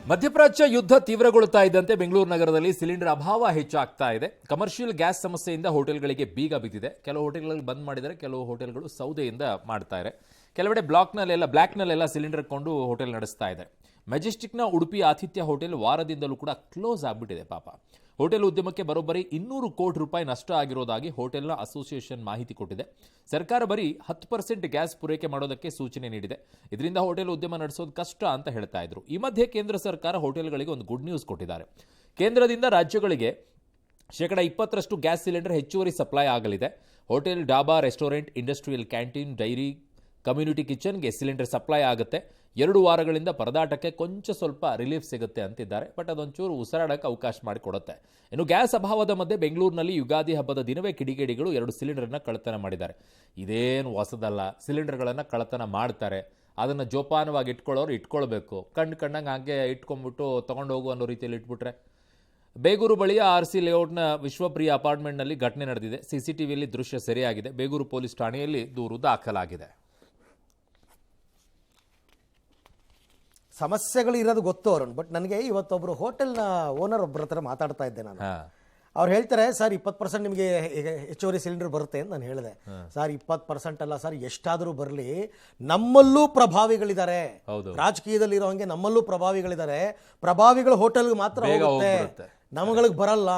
ಮಧ್ಯಪ್ರಾಚ್ಯ ಯುದ್ಧ ತೀವ್ರಗೊಳ್ಳುತ್ತಾ ಇದ್ದಂತೆ ಬೆಂಗಳೂರು ನಗರದಲ್ಲಿ ಸಿಲಿಂಡರ್ ಅಭಾವ ಹೆಚ್ಚಾಗ್ತಾ ಇದೆ. ಕಮರ್ಷಿಯಲ್ ಗ್ಯಾಸ್ ಸಮಸ್ಯೆಯಿಂದ ಹೋಟೆಲ್ಗಳಿಗೆ ಬೀಗ ಬಿದ್ದಿದೆ. ಕೆಲವು ಹೋಟೆಲ್ಗಳು ಬಂದ್ ಮಾಡಿದರೆ, ಕೆಲವು ಹೋಟೆಲ್ಗಳು ಸೌದೆಯಿಂದ ಮಾಡ್ತಾರೆ. ಕೆಲವೆಡೆ ಬ್ಲಾಕ್ನಲ್ಲೆಲ್ಲ ಸಿಲಿಂಡರ್ ಕೊಂಡು ಹೋಟೆಲ್ ನಡೆಸ್ತಾ ಇದೆ. ಮೆಜೆಸ್ಟಿಕ್ನ ಉಡುಪಿ ಆತಿಥ್ಯ ಹೋಟೆಲ್ ವಾರದಿಂದಲೂ ಕೂಡ ಕ್ಲೋಸ್ ಆಗಿಬಿಟ್ಟಿದೆ. ಪಾಪ ಹೋಟೆಲ್ ಉದ್ಯಮಕ್ಕೆ ಬರೋಬ್ಬರಿ 200 ಕೋಟಿ ರೂಪಾಯಿ ನಷ್ಟ ಆಗಿರೋದಾಗಿ ಹೋಟೆಲ್ನ ಅಸೋಸಿಯೇಷನ್ ಮಾಹಿತಿ ಕೊಟ್ಟಿದೆ. ಸರ್ಕಾರ ಬರೀ 10% ಗ್ಯಾಸ್ ಪೂರೈಕೆ ಮಾಡೋದಕ್ಕೆ ಸೂಚನೆ ನೀಡಿದೆ. ಇದರಿಂದ ಹೋಟೆಲ್ ಉದ್ಯಮ ನಡೆಸೋದು ಕಷ್ಟ ಅಂತ ಹೇಳ್ತಾ ಇದ್ರು. ಈ ಮಧ್ಯೆ ಕೇಂದ್ರ ಸರ್ಕಾರ ಹೋಟೆಲ್ಗಳಿಗೆ ಒಂದು ಗುಡ್ ನ್ಯೂಸ್ ಕೊಟ್ಟಿದ್ದಾರೆ. ಕೇಂದ್ರದಿಂದ ರಾಜ್ಯಗಳಿಗೆ 20% ಗ್ಯಾಸ್ ಸಿಲಿಂಡರ್ ಹೆಚ್ಚುವರಿ ಸಪ್ಲೈ ಆಗಲಿದೆ. Hotel, dhaba, restaurant, industrial canteen, dairy, community ಕಿಚನ್ಗೆ ಸಿಲಿಂಡರ್ ಸಪ್ಲೈ ಆಗುತ್ತೆ. 2 ವಾರಗಳಿಂದ ಪರದಾಟಕ್ಕೆ ಕೊಂಚ ಸ್ವಲ್ಪ ರಿಲೀಫ್ ಸಿಗುತ್ತೆ ಅಂತಿದ್ದಾರೆ. ಬಟ್ ಅದೊಂಚೂರು ಉಸಿರಾಡಕ್ಕೆ ಅವಕಾಶ ಮಾಡಿಕೊಡುತ್ತೆ. ಇನ್ನು ಗ್ಯಾಸ್ ಅಭಾವದ ಮಧ್ಯೆ ಬೆಂಗಳೂರಿನಲ್ಲಿ ಯುಗಾದಿ ಹಬ್ಬದ ದಿನವೇ ಕಿಡಿಗೇಡಿಗಳು 2 ಸಿಲಿಂಡರ್ನ ಕಳ್ಳತನ ಮಾಡಿದ್ದಾರೆ. ಇದೇನು ಹೊಸದಲ್ಲ, ಸಿಲಿಂಡರ್ಗಳನ್ನು ಕಳ್ಳತನ ಮಾಡ್ತಾರೆ. ಅದನ್ನು ಜೋಪಾನವಾಗಿ ಇಟ್ಕೊಳ್ಳೋರು ಇಟ್ಕೊಳ್ಬೇಕು. ಕಣ್ಣಂಗೆ ಹಾಗೆ ಇಟ್ಕೊಂಡ್ಬಿಟ್ಟು ತೊಗೊಂಡು ಹೋಗು ಅನ್ನೋ ರೀತಿಯಲ್ಲಿ ಇಟ್ಬಿಟ್ರೆ. ಬೇಗೂರು ಬಳಿಯ RC ಲೇಔಟ್ನ ವಿಶ್ವಪ್ರಿಯ ಅಪಾರ್ಟ್ಮೆಂಟ್ನಲ್ಲಿ ಘಟನೆ ನಡೆದಿದೆ. CCTVಯಲ್ಲಿ ದೃಶ್ಯ ಸೆರೆಯಾಗಿದೆ. ಬೇಗೂರು ಪೊಲೀಸ್ ಠಾಣೆಯಲ್ಲಿ ದೂರು ದಾಖಲಾಗಿದೆ. ಸಮಸ್ಯೆಗಳು ಇರೋದು ಗೊತ್ತು ಅವ್ರನ್ನ. ಬಟ್ ನನಗೆ ಇವತ್ತೊಬ್ಬರು ಹೋಟೆಲ್ನ ಓನರ್ ಒಬ್ಬರ ಹತ್ರ ಮಾತಾಡ್ತಾ ಇದ್ದೆ ನಾನು. ಅವ್ರು ಹೇಳ್ತಾರೆ, ಸರ್ 20% ನಿಮಗೆ ಹೆಚ್ಚುವರಿ ಸಿಲಿಂಡರ್ ಬರುತ್ತೆ ಅಂತ ನಾನು ಹೇಳಿದೆ. ಸರ್ 20% ಅಲ್ಲ ಸರ್, ಎಷ್ಟಾದರೂ ಬರಲಿ, ನಮ್ಮಲ್ಲೂ ಪ್ರಭಾವಿಗಳಿದ್ದಾರೆ. ರಾಜಕೀಯದಲ್ಲಿ ಇರೋ ಹಂಗೆ ನಮ್ಮಲ್ಲೂ ಪ್ರಭಾವಿಗಳಿದ್ದಾರೆ. ಪ್ರಭಾವಿಗಳು ಹೋಟೆಲ್ಗೆ ಮಾತ್ರ ಹೋಗುತ್ತೆ, ನಮ್ಗಳಿಗೆ ಬರಲ್ಲ.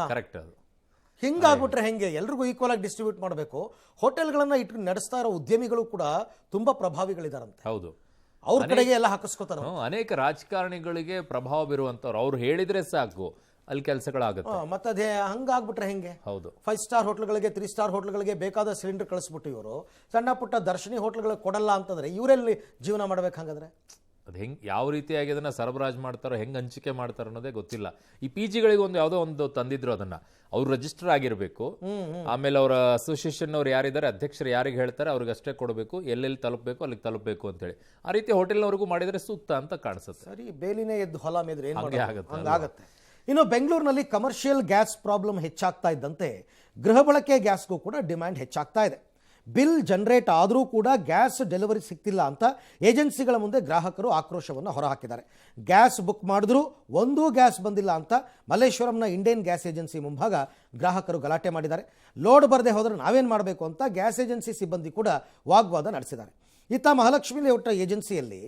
ಹಿಂಗಾಗ್ಬಿಟ್ರೆ ಹೆಂಗೆ? ಎಲ್ರಿಗೂ ಈಕ್ವಲ್ ಆಗಿ ಡಿಸ್ಟ್ರಿಬ್ಯೂಟ್ ಮಾಡಬೇಕು. ಹೋಟೆಲ್ಗಳನ್ನ ಇಟ್ಟು ನಡೆಸ್ತಾ ಇರೋ ಉದ್ಯಮಿಗಳು ಕೂಡ ತುಂಬಾ ಪ್ರಭಾವಿಗಳಿದಾರಂತೆ. ಹೌದು, ಅವ್ರ ಕಡೆಗೆ ಎಲ್ಲ ಹಾಕಿಸ್ಕೋತಾರ. ಅನೇಕ ರಾಜಕಾರಣಿಗಳಿಗೆ ಪ್ರಭಾವ ಬೀರುವಂತವ್ರು. ಅವ್ರು ಹೇಳಿದ್ರೆ ಸಾಕು, ಅಲ್ಲಿ ಕೆಲಸಗಳಾಗುತ್ತೆ. ಮತ್ತೆ ಅದೇ ಹಂಗಾಗ್ಬಿಟ್ರೆ ಹೆಂಗೆ? ಹೌದು, 5 ಸ್ಟಾರ್ ಹೋಟ್ಲ್ಗಳಿಗೆ, 3 ಸ್ಟಾರ್ ಹೋಟ್ಲ್ಗಳಿಗೆ ಬೇಕಾದ ಸಿಲಿಂಡರ್ ಕಳಿಸ್ಬಿಟ್ಟು ಇವರು ಸಣ್ಣ ಪುಟ್ಟ ದರ್ಶನಿ ಹೋಟ್ಲ್ಗಳಿಗೆ ಕೊಡಲ್ಲ ಅಂತಂದ್ರೆ ಇವರೆಲ್ಲಿ ಜೀವನ ಮಾಡ್ಬೇಕು? ಹಂಗಂದ್ರೆ ಅದು ಹೆಂಗೆ, ಯಾವ ರೀತಿಯಾಗಿ ಅದನ್ನ ಸರಬರಾಜು ಮಾಡ್ತಾರೋ, ಹೆಂಗೆ ಹಂಚಿಕೆ ಮಾಡ್ತಾರೋ ಅನ್ನೋದೇ ಗೊತ್ತಿಲ್ಲ. ಈ PGಗಳಿಗೆ ಯಾವುದೋ ಒಂದು ತಂದಿದ್ರು, ಅದನ್ನ ಅವ್ರು ರಿಜಿಸ್ಟರ್ ಆಗಿರಬೇಕು. ಆಮೇಲೆ ಅವರ ಅಸೋಸಿಯೇಷನ್ ಅವ್ರು ಯಾರಿದ್ದಾರೆ, ಅಧ್ಯಕ್ಷರು ಯಾರಿಗೆ ಹೇಳ್ತಾರೆ ಅವ್ರಿಗೆ ಅಷ್ಟೇ ಕೊಡಬೇಕು. ಎಲ್ಲೆಲ್ಲಿ ತಲುಪಬೇಕು ಅಲ್ಲಿಗೆ ತಲುಪಬೇಕು ಅಂತೇಳಿ. ಆ ರೀತಿ ಹೋಟೆಲ್ನವರೆಗೂ ಮಾಡಿದರೆ ಸೂಕ್ತ ಅಂತ ಕಾಣಿಸುತ್ತೆ. ಸರಿ, ಬೇಲಿನೇ ಎದ್ದು ಹೊಲ ಮೇದ್ರೆ ಹಂಗಾಗತ್ತೆ. ಇನ್ನು ಬೆಂಗಳೂರಿನಲ್ಲಿ ಕಮರ್ಷಿಯಲ್ ಗ್ಯಾಸ್ ಪ್ರಾಬ್ಲಮ್ ಹೆಚ್ಚಾಗ್ತಾ ಇದ್ದಂತೆ ಗೃಹ ಬಳಕೆ ಗ್ಯಾಸ್ಗೂ ಕೂಡ ಡಿಮ್ಯಾಂಡ್ ಹೆಚ್ಚಾಗ್ತಾ ಇದೆ. ಬಿಲ್ ಜನರೇಟ್ ಆದರೂ ಕೂಡ ಗ್ಯಾಸ್ ಡೆಲಿವರಿ ಸಿಗ್ತಿಲ್ಲ ಅಂತ ಏಜೆನ್ಸಿಗಳ ಮುಂದೆ ಗ್ರಾಹಕರು ಆಕ್ರೋಶವನ್ನು ಹೊರಹಾಕಿದ್ದಾರೆ. ಗ್ಯಾಸ್ ಬುಕ್ ಮಾಡಿದ್ರೂ ಒಂದೂ ಗ್ಯಾಸ್ ಬಂದಿಲ್ಲ ಅಂತ ಮಲ್ಲೇಶ್ವರಂನ ಇಂಡಿಯನ್ ಗ್ಯಾಸ್ ಏಜೆನ್ಸಿ ಮುಂಭಾಗ ಗ್ರಾಹಕರು ಗಲಾಟೆ ಮಾಡಿದ್ದಾರೆ. ಲೋಡ್ ಬರದೆ ಹೋದರೆ ನಾವೇನು ಮಾಡಬೇಕು ಅಂತ ಗ್ಯಾಸ್ ಏಜೆನ್ಸಿ ಸಿಬ್ಬಂದಿ ಕೂಡ ವಾಗ್ವಾದ ನಡೆಸಿದ್ದಾರೆ. ಇತ್ತ ಮಹಾಲಕ್ಷ್ಮಿ ಲೇಔಟ್ ಏಜೆನ್ಸಿಯಲ್ಲಿ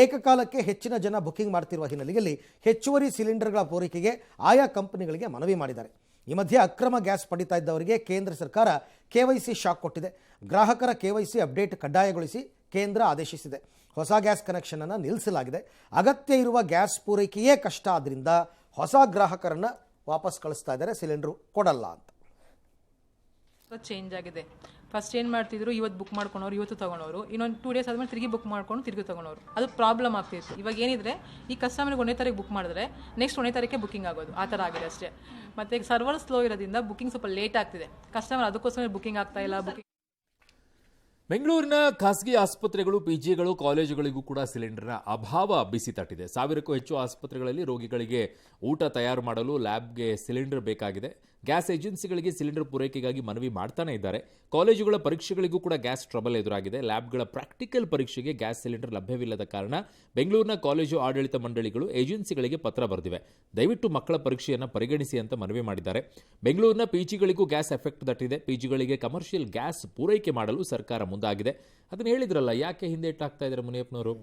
ಏಕಕಾಲಕ್ಕೆ ಹೆಚ್ಚಿನ ಜನ ಬುಕಿಂಗ್ ಮಾಡ್ತಿರುವ ಹಿನ್ನೆಲೆಯಲ್ಲಿ ಹೆಚ್ಚುವರಿ ಸಿಲಿಂಡರ್ಗಳ ಪೂರೈಕೆಗೆ ಆಯಾ ಕಂಪನಿಗಳಿಗೆ ಮನವಿ ಮಾಡಿದ್ದಾರೆ. ಈ ಮಧ್ಯೆ ಅಕ್ರಮ ಗ್ಯಾಸ್ ಪಡಿತಾ ಇದ್ದವರಿಗೆ ಕೇಂದ್ರ ಸರ್ಕಾರ KYC ಶಾಕ್ ಕೊಟ್ಟಿದೆ. ಗ್ರಾಹಕರ KYC ಅಪ್ಡೇಟ್ ಕಡ್ಡಾಯಗೊಳಿಸಿ ಕೇಂದ್ರ ಆದೇಶಿಸಿದೆ. ಹೊಸ ಗ್ಯಾಸ್ ಕನೆಕ್ಷನ್ ಅನ್ನು ನಿಲ್ಲಿಸಲಾಗಿದೆ. ಅಗತ್ಯ ಇರುವ ಗ್ಯಾಸ್ ಪೂರೈಕೆಯೇ ಕಷ್ಟ ಆದ್ದರಿಂದ ಹೊಸ ಗ್ರಾಹಕರನ್ನ ವಾಪಸ್ ಕಳಿಸ್ತಾ ಇದ್ದಾರೆ, ಸಿಲಿಂಡರ್ ಕೊಡಲ್ಲ ಅಂತ. ಚೇಂಜ್ ಆಗಿದೆ. ಫಸ್ಟ್ ಏನು ಮಾಡ್ತಿದ್ರು, ಇವತ್ತು ಬುಕ್ ಮಾಡ್ಕೊಂಡವ್ರು ಇವತ್ತು ತಗೊಂಡವರು, ಇನ್ನೊಂದು 2 ಡೇಸ್ ಆದ್ಮೇಲೆ ತಿರುಗಿ ಬುಕ್ ಮಾಡ್ಕೊಂಡು ತಿರುಗಿ ತಗೊಂಡವರು. ಅದು ಪ್ರಾಬ್ಲಮ್ ಆಗ್ತಿತ್ತು. ಇವಾಗ ಏನಿದ್ರೆ, ಈ ಕಸ್ಟಮರ್ಗೆ 1ನೇ ತಾರೀಕು ಬುಕ್ ಮಾಡಿದ್ರೆ ನೆಕ್ಸ್ಟ್ 1ನೇ ತಾರೀಕೆ ಬುಕಿಂಗ್ ಆಗೋದು, ಆ ಥರ ಆಗಿದೆ ಅಷ್ಟೇ. ಮತ್ತು ಈಗ ಸರ್ವರ್ ಸ್ಲೋ ಇರೋದ್ರಿಂದ ಬುಕಿಂಗ್ ಸ್ವಲ್ಪ ಲೇಟ್ ಆಗ್ತಿದೆ. ಕಸ್ಟಮರ್ ಅದಕ್ಕೋಸ್ಕರ ಬುಕಿಂಗ್ ಆಗ್ತಾ ಇಲ್ಲ. ಬೆಂಗಳೂರಿನ ಖಾಸಗಿ ಆಸ್ಪತ್ರೆಗಳು, PGಗಳು, ಕಾಲೇಜುಗಳಿಗೂ ಕೂಡ ಸಿಲಿಂಡರ್ನ ಅಭಾವ ಬಿಸಿ ತಟ್ಟಿದೆ. 1000ಕ್ಕೂ ಹೆಚ್ಚು ಆಸ್ಪತ್ರೆಗಳಲ್ಲಿ ರೋಗಿಗಳಿಗೆ ಊಟ ತಯಾರು ಮಾಡಲು ಲ್ಯಾಬ್ಗೆ ಸಿಲಿಂಡರ್ ಬೇಕಾಗಿದೆ. ಗ್ಯಾಸ್ ಏಜೆನ್ಸಿಗಳಿಗೆ ಸಿಲಿಂಡರ್ ಪೂರೈಕೆಗಾಗಿ ಮನವಿ ಮಾಡ್ತಾನೆ ಇದ್ದಾರೆ. ಕಾಲೇಜುಗಳ ಪರೀಕ್ಷೆಗಳಿಗೂ ಕೂಡ ಗ್ಯಾಸ್ ಟ್ರಬಲ್ ಎದುರಾಗಿದೆ. ಲ್ಯಾಬ್ಗಳ ಪ್ರಾಕ್ಟಿಕಲ್ ಪರೀಕ್ಷೆಗೆ ಗ್ಯಾಸ್ ಸಿಲಿಂಡರ್ ಲಭ್ಯವಿಲ್ಲದ ಕಾರಣ ಬೆಂಗಳೂರಿನ ಕಾಲೇಜು ಆಡಳಿತ ಮಂಡಳಿಗಳು ಏಜೆನ್ಸಿಗಳಿಗೆ ಪತ್ರ ಬರೆದಿವೆ. ದಯವಿಟ್ಟು ಮಕ್ಕಳ ಪರೀಕ್ಷೆಯನ್ನು ಪರಿಗಣಿಸಿ ಅಂತ ಮನವಿ ಮಾಡಿದ್ದಾರೆ. ಬೆಂಗಳೂರಿನ PGಗಳಿಗೂ ಗ್ಯಾಸ್ ಎಫೆಕ್ಟ್ ತಟ್ಟಿದೆ. PGಗಳಿಗೆ ಕಮರ್ಷಿಯಲ್ ಗ್ಯಾಸ್ ಪೂರೈಕೆ ಮಾಡಲು ಸರ್ಕಾರ ಮುಂದಾಗಿದೆ. ಅದನ್ನು ಹೇಳಿದ್ರಲ್ಲ, ಯಾಕೆ ಹಿಂದೆ ಇಟ್ಟಾಗ್ತಾ ಇದ್ದಾರೆ ಮುನಿಯಪ್ಪನವರು?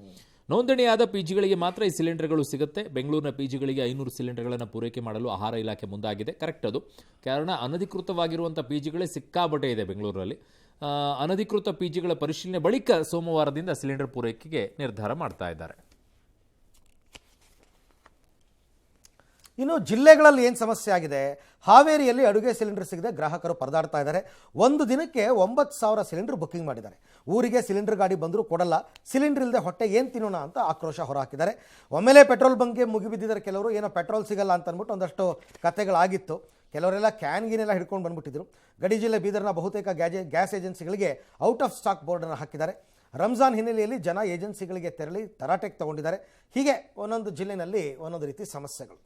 ನೋಂದಣಿಯಾದ PGಗಳಿಗೆ ಮಾತ್ರ ಈ ಸಿಲಿಂಡರ್ಗಳು ಸಿಗುತ್ತೆ. ಬೆಂಗಳೂರಿನ PGಗಳಿಗೆ 500 ಸಿಲಿಂಡರ್ಗಳನ್ನು ಪೂರೈಕೆ ಮಾಡಲು ಆಹಾರ ಇಲಾಖೆ ಮುಂದಾಗಿದೆ. ಕರೆಕ್ಟ್ ಅದು. ಕಾರಣ ಅನಧಿಕೃತವಾಗಿರುವಂಥ PGಗಳೇ ಸಿಕ್ಕಾಬಟ್ಟೆ ಇದೆ ಬೆಂಗಳೂರಲ್ಲಿ. ಅನಧಿಕೃತ PGಗಳ ಪರಿಶೀಲನೆ ಬಳಿಕ ಸೋಮವಾರದಿಂದ ಸಿಲಿಂಡರ್ ಪೂರೈಕೆಗೆ ನಿರ್ಧಾರ ಮಾಡ್ತಾ ಇದ್ದಾರೆ. ಇನ್ನು ಜಿಲ್ಲೆಗಳಲ್ಲಿ ಏನು ಸಮಸ್ಯೆ ಆಗಿದೆ? ಹಾವೇರಿಯಲ್ಲಿ ಅಡುಗೆ ಸಿಲಿಂಡರ್ ಸಿಗದೆ ಗ್ರಾಹಕರು ಪರದಾಡ್ತಾ ಇದ್ದಾರೆ. ಒಂದು ದಿನಕ್ಕೆ 9,000 ಸಿಲಿಂಡರ್ ಬುಕಿಂಗ್ ಮಾಡಿದ್ದಾರೆ. ಊರಿಗೆ ಸಿಲಿಂಡರ್ ಗಾಡಿ ಬಂದರೂ ಕೊಡಲ್ಲ. ಸಿಲಿಂಡರ್ ಇಲ್ಲದೆ ಹೊಟ್ಟೆ ಏನು ತಿನ್ನೋಣ ಅಂತ ಆಕ್ರೋಶ ಹೊರಹಾಕಿದ್ದಾರೆ. ಒಮ್ಮೆಲೆ ಪೆಟ್ರೋಲ್ ಬಂಕ್ಗೆ ಮುಗಿಬಿದ್ದಿದ್ದಾರೆ ಕೆಲವರು. ಏನೋ ಪೆಟ್ರೋಲ್ ಸಿಗಲ್ಲ ಅಂತ ಅಂದ್ಬಿಟ್ಟು ಒಂದಷ್ಟು ಕಥೆಗಳಾಗಿತ್ತು. ಕೆಲವರೆಲ್ಲ ಕ್ಯಾನ್ಗಿನೆಲ್ಲ ಹಿಡ್ಕೊಂಡು ಬಂದ್ಬಿಟ್ಟಿದ್ರು. ಗಡಿ ಜಿಲ್ಲೆ ಬೀದರ್ನ ಬಹುತೇಕ ಗ್ಯಾಸ್ ಏಜೆನ್ಸಿಗಳಿಗೆ ಔಟ್ ಆಫ್ ಸ್ಟಾಕ್ ಬೋರ್ಡನ್ನು ಹಾಕಿದ್ದಾರೆ. ರಂಜಾನ್ ಹಿನ್ನೆಲೆಯಲ್ಲಿ ಜನ ಏಜೆನ್ಸಿಗಳಿಗೆ ತೆರಳಿ ತರಾಟೆಗೆ ತಗೊಂಡಿದ್ದಾರೆ. ಹೀಗೆ ಒಂದೊಂದು ಜಿಲ್ಲೆಯಲ್ಲಿ ಒಂದೊಂದು ರೀತಿ ಸಮಸ್ಯೆಗಳು.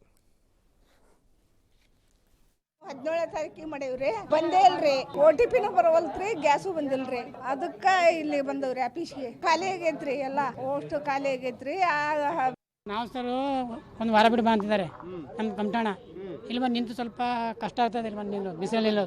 17ನೇ ತಾರೀಕಿಗೆ ಮಾಡೇವ್ರಿ, ಬಂದೇ ಇಲ್ರಿ. OTP ಬರವಲ್ತ್ರಿ, ಗ್ಯಾಸು ಬಂದಿಲ್ರಿ. ಅದಕ್ಕ ಇಲ್ಲಿ ಬಂದವ್ರಿ ಆಫೀಸ್ಗೆ. ಖಾಲಿ ಆಗೈತ್ರಿ, ಎಲ್ಲ ಅಷ್ಟು ಖಾಲಿ ಆಗೈತ್ರಿ. ನಾವು ಸರ್ ಒಂದು ವಾರ ಬಿಟ್ಟು ಬಾ ಅಂತಿದ್ದಾರೆ ನಮ್ಮ ಕಮಟಾಣ. ಇಲ್ಲಿ ಬಂದು ನಿಂತು ಸ್ವಲ್ಪ ಕಷ್ಟ ಆಗ್ತದೆ, ಇಲ್ಲಿ ಬಂದು ನಿಂತು ಬಿಸಿಲಲ್ಲಿ.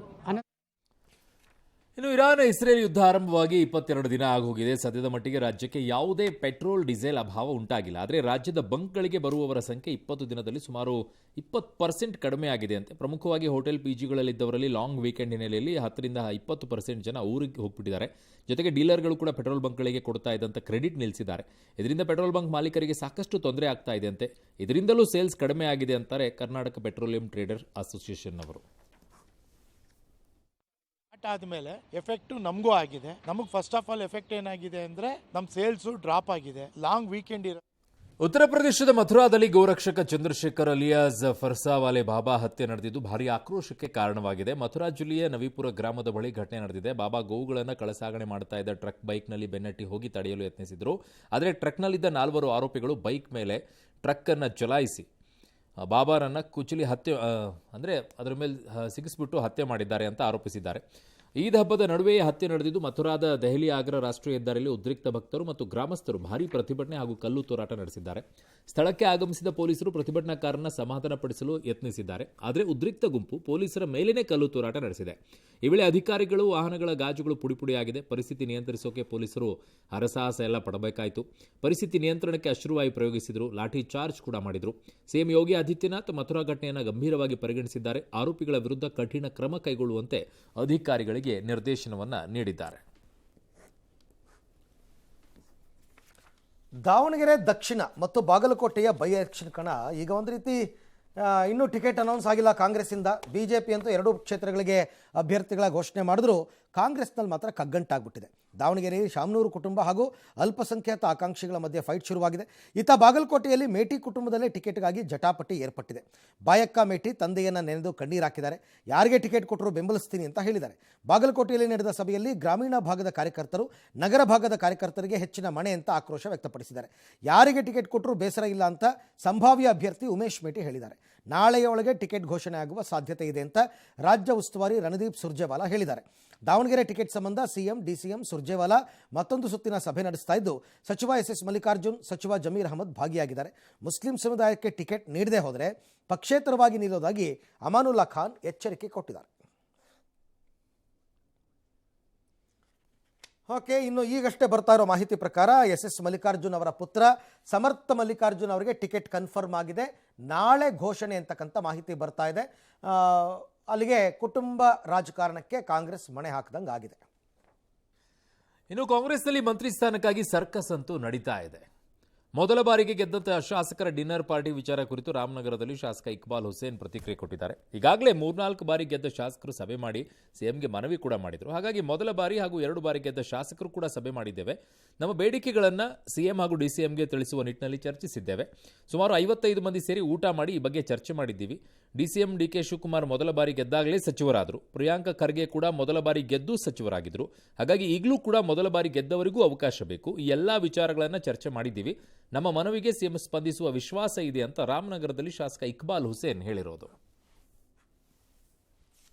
ಇನ್ನು ಇರಾನ್ ಇಸ್ರೇಲ್ ಯುದ್ಧ ಆರಂಭವಾಗಿ 22 ದಿನ ಆಗೋಗಿದೆ. ಸದ್ಯದ ಮಟ್ಟಿಗೆ ರಾಜ್ಯಕ್ಕೆ ಯಾವುದೇ ಪೆಟ್ರೋಲ್ ಡೀಸೆಲ್ ಅಭಾವ ಉಂಟಾಗಿಲ್ಲ. ಆದರೆ ರಾಜ್ಯದ ಬಂಕ್ಗಳಿಗೆ ಬರುವವರ ಸಂಖ್ಯೆ 20 ದಿನದಲ್ಲಿ ಸುಮಾರು 20% ಕಡಿಮೆ ಆಗಿದೆ ಅಂತೆ. ಪ್ರಮುಖವಾಗಿ ಹೋಟೆಲ್ ಪಿಜಿಗಳಲ್ಲಿದ್ದವರಲ್ಲಿ ಲಾಂಗ್ ವೀಕೆಂಡ್ ಹಿನ್ನೆಲೆಯಲ್ಲಿ 10ರಿಂದ 20% ಜನ ಊರಿಗೆ ಹೋಗ್ಬಿಟ್ಟಿದ್ದಾರೆ. ಜೊತೆಗೆ ಡೀಲರ್ಗಳು ಕೂಡ ಪೆಟ್ರೋಲ್ ಬಂಕ್ಗಳಿಗೆ ಕೊಡ್ತಾ ಇದ್ದಂಥ ಕ್ರೆಡಿಟ್ ನಿಲ್ಲಿಸಿದ್ದಾರೆ. ಇದರಿಂದ ಪೆಟ್ರೋಲ್ ಬಂಕ್ ಮಾಲೀಕರಿಗೆ ಸಾಕಷ್ಟು ತೊಂದರೆ ಆಗ್ತಾ ಇದೆ ಅಂತೆ. ಇದರಿಂದಲೂ ಸೇಲ್ಸ್ ಕಡಿಮೆ ಆಗಿದೆ ಅಂತಾರೆ ಕರ್ನಾಟಕ ಪೆಟ್ರೋಲಿಯಂ ಟ್ರೇಡರ್ ಅಸೋಸಿಯೇಷನ್ ಅವರು. ಆದಮೇಲೆ ಎಫೆಕ್ಟ್ ನಮಗೂ ಆಗಿದೆ. ನಮಗೆ ಫಸ್ಟ್ ಆಫ್ ಆಲ್ ಎಫೆಕ್ಟ್ ಏನಾಗಿದೆ ಅಂದ್ರೆ ನಮ್ಮ ಸೇಲ್ಸು ಡ್ರಾಪ್ ಆಗಿದೆ. ಲಾಂಗ್ ವೀಕೆಂಡ್ ಉತ್ತರ ಪ್ರದೇಶದ ಮಥುರಾದಲ್ಲಿ ಗೋರಕ್ಷಕ ಚಂದ್ರಶೇಖರ್ ಅಲಿಯಾಸ್ ಫರ್ಸಾವಾಲೆ ಬಾಬಾ ಹತ್ಯೆ ನಡೆದಿದ್ದು ಭಾರೀ ಆಕ್ರೋಶಕ್ಕೆ ಕಾರಣವಾಗಿದೆ. ಮಥುರಾ ಜಿಲ್ಲೆಯ ನವಿಪುರ ಗ್ರಾಮದ ಬಳಿ ಘಟನೆ ನಡೆದಿದೆ. ಬಾಬಾ ಗೋವುಗಳನ್ನು ಕಳಸಾಗಣೆ ಮಾಡ್ತಾ ಇದ್ದ ಟ್ರಕ್ ಬೈಕ್ನಲ್ಲಿ ಬೆನ್ನಟ್ಟಿ ಹೋಗಿ ತಡೆಯಲು ಯತ್ನಿಸಿದ್ರು. ಆದರೆ ಟ್ರಕ್ನಲ್ಲಿದ್ದ 4 ಆರೋಪಿಗಳು ಬೈಕ್ ಮೇಲೆ ಟ್ರಕ್ ಅನ್ನು ಚಲಾಯಿಸಿ ಬಾಬಾರನ್ನ ಕುಚಲಿ ಹತ್ಯೆ ಅಂದರೆ ಅದರ ಮೇಲೆ ಸಿಗಿಸ್ಬಿಟ್ಟು ಹತ್ಯೆ ಮಾಡಿದ್ದಾರೆ ಅಂತ ಆರೋಪಿಸಿದ್ದಾರೆ. ಈದ್ ಹಬ್ಬದ ನಡುವೆಯೇ ಹತ್ಯೆ ನಡೆದಿದ್ದು ಮಥುರಾದ ದೆಹಲಿ ಆಗ್ರಾ ರಾಷ್ಟ್ರೀಯ ಹೆದ್ದಾರಿಯಲ್ಲಿ ಉದ್ರಿಕ್ತ ಭಕ್ತರು ಮತ್ತು ಗ್ರಾಮಸ್ಥರು ಭಾರೀ ಪ್ರತಿಭಟನೆ ಹಾಗೂ ಕಲ್ಲು ತೂರಾಟ ನಡೆಸಿದ್ದಾರೆ. ಸ್ಥಳಕ್ಕೆ ಆಗಮಿಸಿದ ಪೊಲೀಸರು ಪ್ರತಿಭಟನಾಕಾರರನ್ನ ಸಮಾಧಾನಪಡಿಸಲು ಯತ್ನಿಸಿದ್ದಾರೆ. ಆದರೆ ಉದ್ರಿಕ್ತ ಗುಂಪು ಪೊಲೀಸರ ಮೇಲೇನೆ ಕಲ್ಲು ತೂರಾಟ ನಡೆಸಿದೆ. ಈ ವೇಳೆ ಅಧಿಕಾರಿಗಳು ವಾಹನಗಳ ಗಾಜುಗಳು ಪುಡಿಪುಡಿಯಾಗಿದೆ. ಪರಿಸ್ಥಿತಿ ನಿಯಂತ್ರಿಸೋಕೆ ಪೊಲೀಸರು ಹರಸಾಹಸ ಎಲ್ಲ ಪಡಬೇಕಾಯಿತು. ಪರಿಸ್ಥಿತಿ ನಿಯಂತ್ರಣಕ್ಕೆ ಅಶ್ರುವಾಯು ಪ್ರಯೋಗಿಸಿದ್ರು. ಲಾಠಿ ಚಾರ್ಜ್ ಕೂಡ ಮಾಡಿದ್ರು. ಸಿಎಂ ಯೋಗಿ ಆದಿತ್ಯನಾಥ್ ಮಥುರಾ ಘಟನೆಯನ್ನು ಗಂಭೀರವಾಗಿ ಪರಿಗಣಿಸಿದ್ದಾರೆ. ಆರೋಪಿಗಳ ವಿರುದ್ಧ ಕಠಿಣ ಕ್ರಮ ಕೈಗೊಳ್ಳುವಂತೆ ಅಧಿಕಾರಿಗಳಿಗೆ ನಿರ್ದೇಶನವನ್ನು ನೀಡಿದ್ದಾರೆ. ದಾವಣಗೆರೆ ದಕ್ಷಿಣ ಮತ್ತು ಬಾಗಲಕೋಟೆಯ ಬೈ ಎಲೆಕ್ಷನ್ ಕಣ ಈಗ ಒಂದು ರೀತಿ ಇನ್ನೂ ಟಿಕೆಟ್ ಅನೌನ್ಸ್ ಆಗಿಲ್ಲ ಕಾಂಗ್ರೆಸ್ಸಿಂದ. ಬಿಜೆಪಿ ಅಂತೂ 2 ಕ್ಷೇತ್ರಗಳಿಗೆ ಅಭ್ಯರ್ಥಿಗಳ ಘೋಷಣೆ ಮಾಡಿದ್ರು ಕಾಂಗ್ರೆಸ್ನಲ್ಲಿ ಮಾತ್ರ ಕಗ್ಗಂಟಾಗ್ಬಿಟ್ಟಿದೆ. ದಾವಣಗೆರೆಯಲ್ಲಿ ಶಾಮನೂರು ಕುಟುಂಬ ಹಾಗೂ ಅಲ್ಪಸಂಖ್ಯಾತ ಆಕಾಂಕ್ಷಿಗಳ ಮಧ್ಯೆ ಫೈಟ್ ಶುರುವಾಗಿದೆ. ಇತ್ತ ಬಾಗಲಕೋಟೆಯಲ್ಲಿ ಮೇಟಿ ಕುಟುಂಬದಲ್ಲೇ ಟಿಕೆಟ್ಗಾಗಿ ಜಟಾಪಟಿ ಏರ್ಪಟ್ಟಿದೆ. ಬಾಯಕ್ಕ ಮೇಟಿ ತಂದೆಯನ್ನು ನೆನೆದು ಕಣ್ಣೀರು ಹಾಕಿದ್ದಾರೆ. ಯಾರಿಗೆ ಟಿಕೆಟ್ ಕೊಟ್ಟರು ಬೆಂಬಲಿಸ್ತೀನಿ ಅಂತ ಹೇಳಿದ್ದಾರೆ. ಬಾಗಲಕೋಟೆಯಲ್ಲಿ ನಡೆದ ಸಭೆಯಲ್ಲಿ ಗ್ರಾಮೀಣ ಭಾಗದ ಕಾರ್ಯಕರ್ತರು ನಗರ ಭಾಗದ ಕಾರ್ಯಕರ್ತರಿಗೆ ಹೆಚ್ಚಿನ ಮಣೆ ಅಂತ ಆಕ್ರೋಶ ವ್ಯಕ್ತಪಡಿಸಿದ್ದಾರೆ. ಯಾರಿಗೆ ಟಿಕೆಟ್ ಕೊಟ್ಟರು ಬೇಸರ ಇಲ್ಲ ಅಂತ ಸಂಭಾವ್ಯ ಅಭ್ಯರ್ಥಿ ಉಮೇಶ್ ಮೇಟಿ ಹೇಳಿದ್ದಾರೆ. ನಾಳೆಯ ಒಳಗೆ ಟಿಕೆಟ್ ಘೋಷಣೆ ಆಗುವ ಸಾಧ್ಯತೆ ಇದೆ ಅಂತ ರಾಜ್ಯ ಉಸ್ತುವಾರಿ ರಣದೀಪ್ ಸುರ್ಜೇವಾಲಾ ಹೇಳಿದ್ದಾರೆ. ದಾವಣಗೆರೆ ಟಿಕೆಟ್ ಸಂಬಂಧ ಸಿಎಂ ಡಿಸಿಎಂ ಸುರ್ಜೇವಾಲಾ ಮತ್ತೊಂದು ಸುತ್ತಿನ ಸಭೆ ನಡೆಸ್ತಾ ಇದ್ದು ಸಚಿವ ಎಸ್ ಮಲ್ಲಿಕಾರ್ಜುನ್, ಸಚಿವ ಜಮೀರ್ ಅಹಮದ್ ಭಾಗಿಯಾಗಿದ್ದಾರೆ. ಮುಸ್ಲಿಂ ಸಮುದಾಯಕ್ಕೆ ಟಿಕೆಟ್ ನೀಡದೆ ಹೋದರೆ ಪಕ್ಷೇತರವಾಗಿ ನಿಲ್ಲೋದಾಗಿ ಅಮಾನುಲ್ಲಾ ಖಾನ್ ಎಚ್ಚರಿಕೆ ಕೊಟ್ಟಿದ್ದಾರೆ. ಓಕೆ, ಇನ್ನು ಈಗಷ್ಟೇ ಬರ್ತಾ ಇರೋ ಮಾಹಿತಿ ಪ್ರಕಾರ ಎಸ್ ಮಲ್ಲಿಕಾರ್ಜುನ್ ಅವರ ಪುತ್ರ ಸಮರ್ಥ ಮಲ್ಲಿಕಾರ್ಜುನ್ ಅವರಿಗೆ ಟಿಕೆಟ್ ಕನ್ಫರ್ಮ್ ಆಗಿದೆ. ನಾಳೆ ಘೋಷಣೆ ಅಂತಕ್ಕಂಥ ಮಾಹಿತಿ ಬರ್ತಾ ಇದೆ. ಅಲ್ಲಿಗೆ ಕುಟುಂಬ ರಾಜಕಾರಣಕ್ಕೆ ಕಾಂಗ್ರೆಸ್ ಮಣೆ ಹಾಕಿದಂಗೆ ಆಗಿದೆ. ಇನ್ನು ಕಾಂಗ್ರೆಸ್ನಲ್ಲಿ ಮಂತ್ರಿ ಸ್ಥಾನಕ್ಕಾಗಿ ಸರ್ಕಸ್ ಅಂತೂ ನಡೀತಾ ಇದೆ. ಮೊದಲ ಬಾರಿಗೆ ಗೆದ್ದಂಥ ಶಾಸಕರ ಡಿನ್ನರ್ ಪಾರ್ಟಿ ವಿಚಾರ ಕುರಿತು ರಾಮನಗರದಲ್ಲಿ ಶಾಸಕ ಇಕ್ಬಾಲ್ ಹುಸೇನ್ ಪ್ರತಿಕ್ರಿಯೆ ಕೊಟ್ಟಿದ್ದಾರೆ. ಈಗಾಗಲೇ 3-4 ಬಾರಿ ಗೆದ್ದ ಶಾಸಕರು ಸಭೆ ಮಾಡಿ ಸಿಎಂಗೆ ಮನವಿ ಕೂಡ ಮಾಡಿದರು. ಹಾಗಾಗಿ ಮೊದಲ ಬಾರಿ ಹಾಗೂ 2 ಬಾರಿ ಗೆದ್ದ ಶಾಸಕರು ಕೂಡ ಸಭೆ ಮಾಡಿದ್ದೇವೆ. ನಮ್ಮ ಬೇಡಿಕೆಗಳನ್ನು ಸಿಎಂ ಹಾಗೂ ಡಿಸಿಎಂಗೆ ತಿಳಿಸುವ ನಿಟ್ಟಿನಲ್ಲಿ ಚರ್ಚಿಸಿದ್ದೇವೆ. ಸುಮಾರು 55 ಮಂದಿ ಸೇರಿ ಊಟ ಮಾಡಿ ಈ ಬಗ್ಗೆ ಚರ್ಚೆ ಮಾಡಿದ್ದೀವಿ. ಡಿಸಿಎಂ ಡಿಕೆ ಶಿವಕುಮಾರ್ ಮೊದಲ ಬಾರಿ ಗೆದ್ದಾಗಲೇ ಸಚಿವರಾದರು. ಪ್ರಿಯಾಂಕ ಖರ್ಗೆ ಕೂಡ ಮೊದಲ ಬಾರಿ ಗೆದ್ದು ಸಚಿವರಾಗಿದ್ದರು. ಹಾಗಾಗಿ ಈಗಲೂ ಕೂಡ ಮೊದಲ ಬಾರಿ ಗೆದ್ದವರಿಗೂ ಅವಕಾಶ ಬೇಕು. ಈ ಎಲ್ಲ ವಿಚಾರಗಳನ್ನು ಚರ್ಚೆ ಮಾಡಿದ್ದೀವಿ. ನಮ್ಮ ಮನವಿಗೆ ಸಿಎಂ ಸ್ಪಂದಿಸುವ ವಿಶ್ವಾಸ ಇದೆ ಅಂತ ರಾಮನಗರದಲ್ಲಿ ಶಾಸಕ ಇಕ್ಬಾಲ್ ಹುಸೇನ್ ಹೇಳಿರೋದು.